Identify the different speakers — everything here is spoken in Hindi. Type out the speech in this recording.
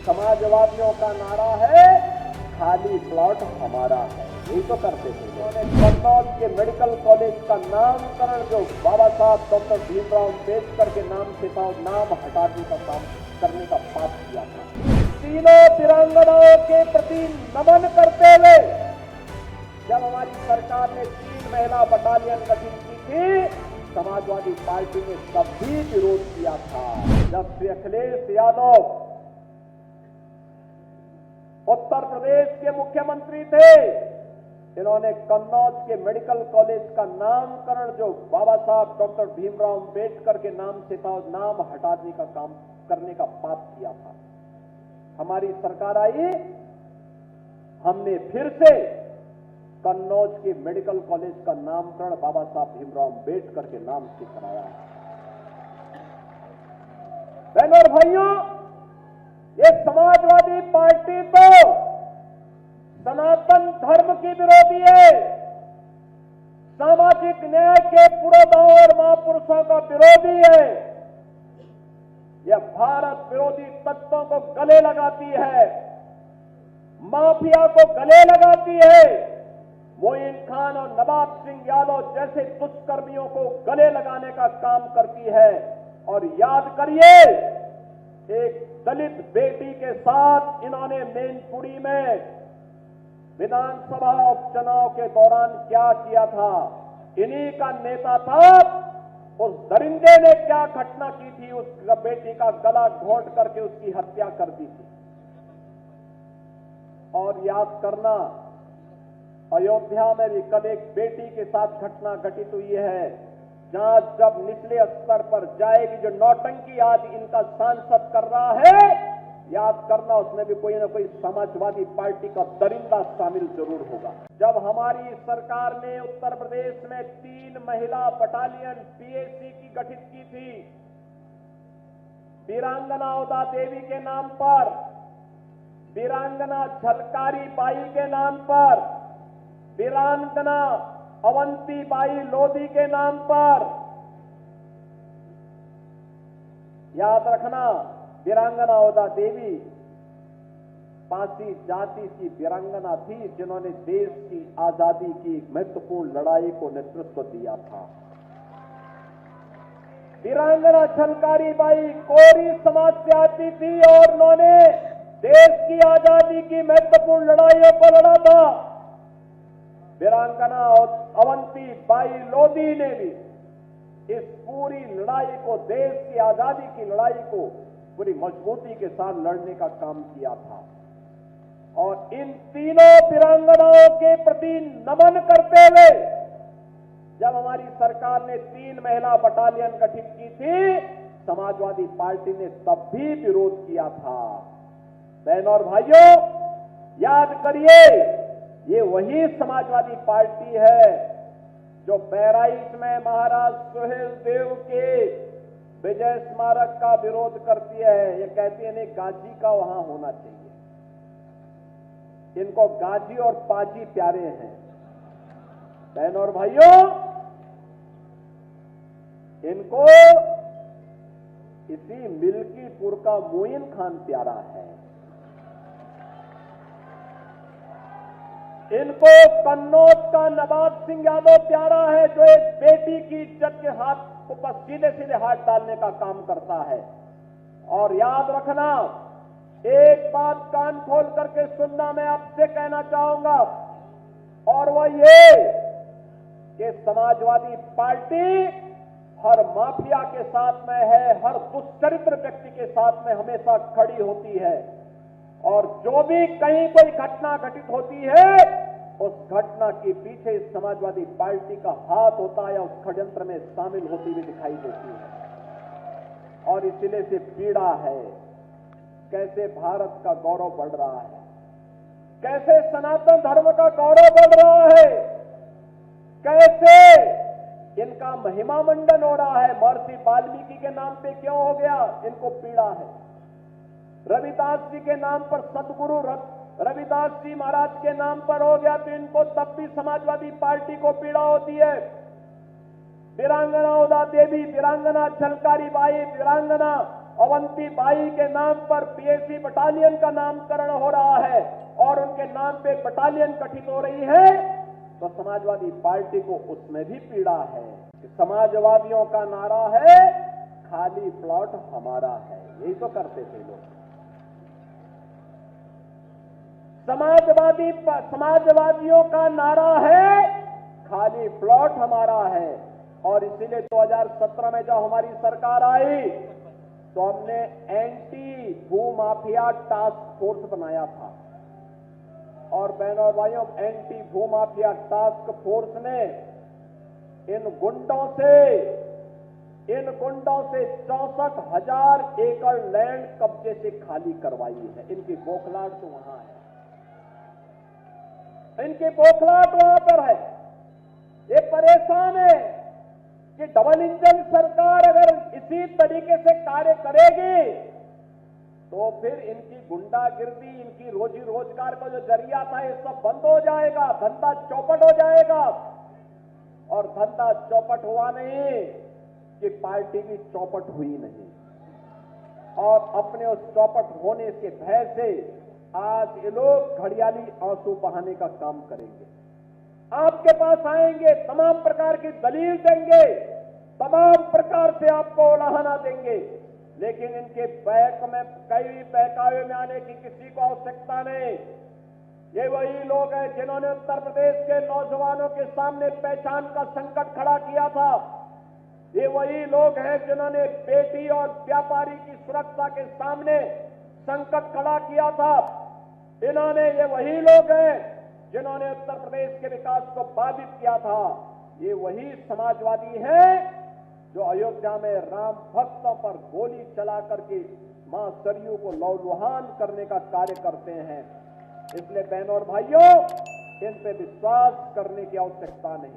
Speaker 1: समाजवादियों का नारा है खाली प्लॉट हमारा है, यही तो करते थे। उन्होंने कन्नौज के मेडिकल कॉलेज का नामकरण जो बाबा साहब डॉक्टर भीमराव अम्बेडकर के नाम से था, नाम हटाने का काम करने का पाप किया था। तीनों वीरांगनाओं के प्रति नमन करते हुए जब हमारी सरकार ने 3 महिला बटालियन गठित की थी, समाजवादी पार्टी ने तब भी विरोध किया था। जब श्री अखिलेश यादव उत्तर प्रदेश के मुख्यमंत्री थे, इन्होंने कन्नौज के मेडिकल कॉलेज का नामकरण जो बाबा साहब डॉक्टर भीमराव अम्बेडकर के नाम से था, नाम हटाने का काम करने का पाप किया था। हमारी सरकार आई, हमने फिर से कन्नौज के मेडिकल कॉलेज का नामकरण बाबा साहब भीमराव अम्बेडकर के नाम से कराया है। बहनों और भाइयों, ये समाजवादी पार्टी तो सनातन धर्म की विरोधी है, सामाजिक न्याय के पुरोधाओं और महापुरुषों का विरोधी है। यह भारत विरोधी तत्वों को गले लगाती है, माफिया को गले लगाती है, मोइन खान और नवाब सिंह यादव जैसे दुष्कर्मियों को गले लगाने का काम करती है। और याद करिए, एक दलित बेटी के साथ इन्होंने मैनपुरी में विधानसभा उपचुनाव के दौरान क्या किया था। इन्हीं का नेता था, उस दरिंदे ने क्या घटना की थी, उस बेटी का गला घोंट करके उसकी हत्या कर दी थी। और याद करना, अयोध्या में भी कल एक बेटी के साथ घटना घटित हुई है, जहां जब निचले स्तर पर जाएगी, जो नौटंकी आज इनका सांसद कर रहा है, याद करना उसमें भी कोई ना कोई समाजवादी पार्टी का दरिंदा शामिल जरूर होगा। जब हमारी सरकार ने उत्तर प्रदेश में 3 महिला बटालियन पीएसी की गठित की थी, वीरांगना औदा देवी के नाम पर, वीरांगना झलकारी बाई के नाम पर, वीरांगना अवंती बाई लोधी के नाम पर। याद रखना, वीरांगना औदा देवी पासी जाति की वीरांगना थी, जिन्होंने देश की आजादी की महत्वपूर्ण लड़ाई को नेतृत्व दिया था। वीरांगना झलकारी बाई कोरी समाज से आती थी और उन्होंने देश की आजादी की महत्वपूर्ण लड़ाइयों को लड़ा था। वीरांगना अवंती बाई लोधी ने भी इस पूरी लड़ाई को, देश की आजादी की लड़ाई को पूरी मजबूती के साथ लड़ने का काम किया था। और इन तीनों वीरांगनाओं के प्रति नमन करते हुए जब हमारी सरकार ने 3 महिला बटालियन गठित की थी, समाजवादी पार्टी ने तब भी विरोध किया था। बहनों और भाइयों, याद करिए, ये वही समाजवादी पार्टी है जो बहराइच में महाराज सुहेल देव के विजय स्मारक का विरोध करती है। ये कहती है नहीं, गाजी का वहां होना चाहिए। इनको गाजी और पाजी प्यारे हैं। बहनों और भाइयों, इनको इसी मिल्कीपुर का मोइन खान प्यारा है। इनको कन्नौज का नवाब सिंह यादव प्यारा है, जो एक बेटी की इज्जत के हाथ को बस सीधे सीधे हाथ डालने का काम करता है। और याद रखना, एक बात कान खोल करके सुनना मैं आपसे कहना चाहूंगा, और वह ये कि समाजवादी पार्टी हर माफिया के साथ में है, हर दुष्चरित्र व्यक्ति के साथ में हमेशा खड़ी होती है। और जो भी कहीं कोई घटना घटित होती है, उस घटना के पीछे समाजवादी पार्टी का हाथ होता है या उस षड्यंत्र में शामिल होती हुई दिखाई देती है। और इसलिए से पीड़ा है, कैसे भारत का गौरव बढ़ रहा है, कैसे सनातन धर्म का गौरव बढ़ रहा है, कैसे इनका महिमा मंडन हो रहा है। महर्षि वाल्मीकि के नाम पे क्यों हो गया, इनको पीड़ा है। रविदास जी के नाम पर, सदगुरु रविदास जी महाराज के नाम पर हो गया तो इनको तब भी समाजवादी पार्टी को पीड़ा होती है। वीरांगना औदा देवी, वीरांगना झलकारी बाई, वीरांगना अवंती बाई के नाम पर पीएसी बटालियन का नामकरण हो रहा है और उनके नाम पे बटालियन गठित हो रही है, तो समाजवादी पार्टी को उसमें भी पीड़ा है कि समाजवादियों का नारा है खाली प्लॉट हमारा है। यही तो करते थे लोग। समाजवादियों का नारा है खाली प्लॉट हमारा है। और इसीलिए 2017 में जब हमारी सरकार आई तो हमने एंटी भूमाफिया टास्क फोर्स बनाया था। और बहनों और भाइयों, एंटी भूमाफिया टास्क फोर्स ने इन गुंडों से 64,000 एकड़ लैंड कब्जे से खाली करवाई है। इनकी बौखलाहट तो वहां है, इनकी बौखलाहट वहां पर है। ये परेशान है कि डबल इंजन सरकार अगर इसी तरीके से कार्य करेगी तो फिर इनकी गुंडागिर्दी, इनकी रोजी रोजगार का जो जरिया था, ये सब बंद हो जाएगा, धंधा चौपट हो जाएगा। और धंधा चौपट हुआ नहीं कि पार्टी भी चौपट हुई नहीं। और अपने उस चौपट होने के भय से आज ये लोग घड़ियाली आंसू बहाने का काम करेंगे। आपके पास आएंगे, तमाम प्रकार की दलील देंगे, तमाम प्रकार से आपको उलाहना देंगे, लेकिन इनके कई बहकावे में आने की किसी को आवश्यकता नहीं। ये वही लोग हैं जिन्होंने उत्तर प्रदेश के नौजवानों के सामने पहचान का संकट खड़ा किया था। ये वही लोग हैं जिन्होंने बेटी और व्यापारी की सुरक्षा के सामने संकट खड़ा किया था। ये वही लोग हैं जिन्होंने उत्तर प्रदेश के विकास को बाधित किया था। ये वही समाजवादी हैं जो अयोध्या में राम भक्तों पर गोली चला करके मां सरयू को लहूलुहान करने का कार्य करते हैं। इसलिए बहनों और भाइयों, इन पे विश्वास करने की आवश्यकता नहीं।